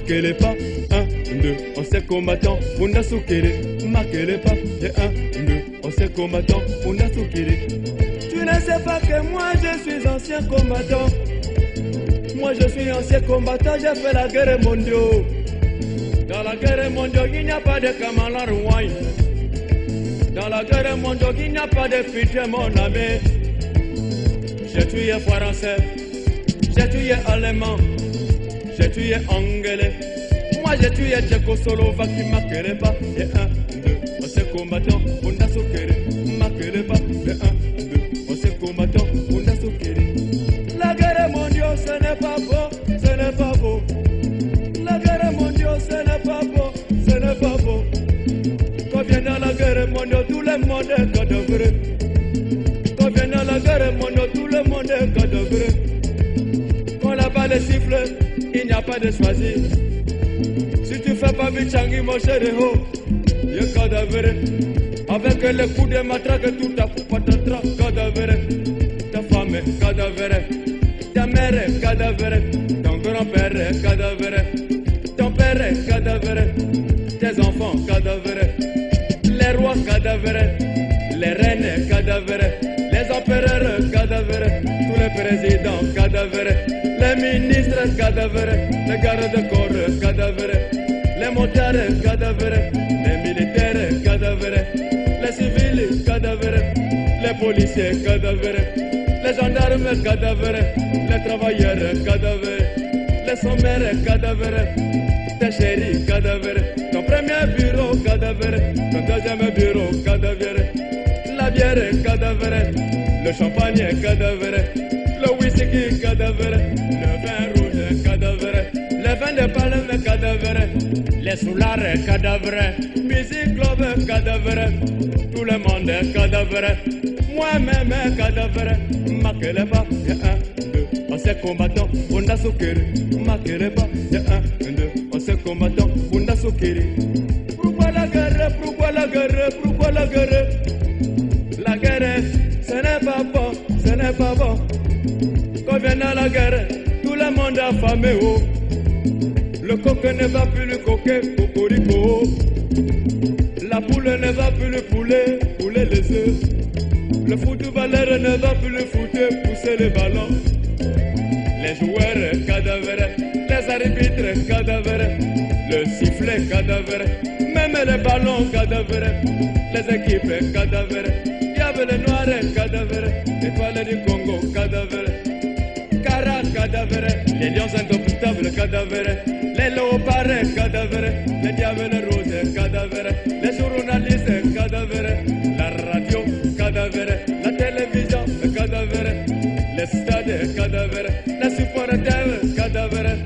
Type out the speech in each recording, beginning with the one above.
marquez les pas. 1, 2, ancien combattant, Munda Sukiri. Marquez les pas. Et 1, 2, ancien combattant, Munda Sukiri. Tu ne sais pas que moi je suis ancien combattant. Moi je suis ancien combattant, j'ai fait la guerre mondiale. Dans la guerre mondiale, il n'y a pas de Kamala Rouaille. Dans la guerre mondiale, il n'y a pas de pitié, mon ami. J'ai tué français, j'ai tué allemand, j'ai tué anglais. Moi j'ai tué tchécoslovaque qui marquerait pas. Et 1, 2, on s'est combattant, on a soukéré. Marquerait pas. Et 1, 2, on s'est combattant, on a soukéré. La guerre mondiale, ce n'est pas beau, ce n'est pas beau. La guerre mondiale, ce n'est pas beau, ce n'est pas beau. Quand vient dans la guerre mondiale, tout le monde est cadavre. Quand vient dans la guerre mondiale, tout le monde est cadavre. Quand la balle siffle, il n'y a pas de choisir. Si tu fais pas Vichangi, mon chéri, oh, il est cadavre. Avec le coup de matraque, tout à coup, patatras, cadavre. Ta femme est cadavre. Ta mère est cadavre. Ton grand-père est cadavre. Ton père est cadavre. Tes enfants cadavres. Les rois cadavres. Les reines cadavres. Les empereurs cadavres. Tous les présidents cadavres. Les ministres cadavres. Les gardes-corps cadavres. Les motards cadavres. Les militaires cadavres. Les civils cadavres. Les policiers cadavres. Les gendarmes cadavres. Les travailleurs cadavres. Les sommaires cadavres. Tes chéris cadavres. Ton premier bureau cadavre. Ton deuxième bureau cadavre. La bière cadavre. Le champagne cadavre. Le whisky cadavre. Le vin rouge cadavre. Le vin de palme cadavre. Les soulards cadavre. Musique club cadavre. Tout le monde cadavre. Moi-même cadavre. Marquez les pas. 1, 2, on s'est combattant. On a soukéré. Marquez les pas. 1, 2, on s'est combattant. On a soukéré. Pourquoi la guerre? Pourquoi la guerre? Pourquoi la guerre? La guerre, ce n'est pas bon. Ce n'est pas bon. Quand vient à la guerre, tout le monde a affamé. Oh. Le coq ne va plus le coquer, cocorico. La poule ne va plus le poulet, poulet les œufs. Le footballeur ne va plus le foutre, pousser les ballons. Les joueurs cadavres, les arbitres cadavres, le sifflet cadavre, même les ballons cadavres, les équipes cadavres. Il y avait les noirs cadavres, étoiles du Congo cadavres, Cara cadavres, les lions indomptables cadavres, les léopards cadavres, les diables roses cadavres, les journalistes cadavres, la radio cadavre, la télévision cadavre, les stades cadavres, les supporters cadavres.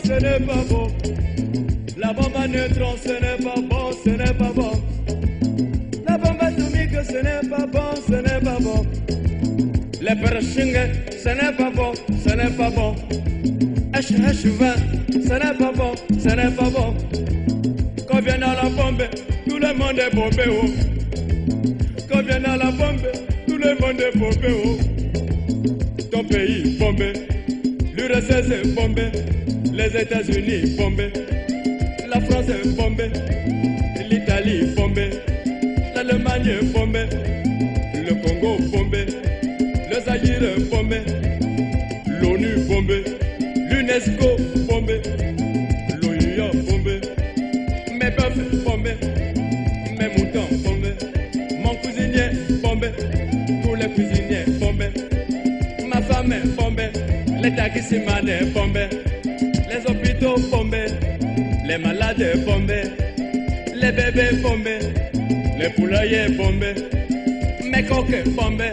Ce n'est pas bon. La bombe à neutrons, ce n'est pas bon, ce n'est pas bon. La bombe atomique, ce n'est pas bon, ce n'est pas bon. Les Pershing, ce n'est pas bon, ce n'est pas bon. H20, ce n'est pas bon, ce n'est pas bon. Quand vient à la bombe, tout le monde est bombé. Oh. Quand vient à la bombe, tout le monde est bombé. Oh. Ton pays bombé, l'URSS est bombé. Les États-Unis bombés, la France bombée, l'Italie bombée, l'Allemagne bombée, le Congo bombé, le Zaïre bombé, l'ONU bombée, l'UNESCO bombé, l'OIA bombé, mes bœufs bombés, mes moutons bombés, mon cuisinier bombé, tous les cuisiniers bombés, ma femme est bombée, les taximans bombés. Les hôpitaux bombés, les malades bombés, les bébés bombés, les poulaillers bombés, mes coques bombés,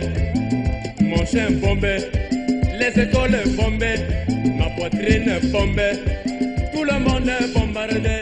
mon chien bombé, les écoles bombées, ma poitrine bombée, tout le monde bombardé.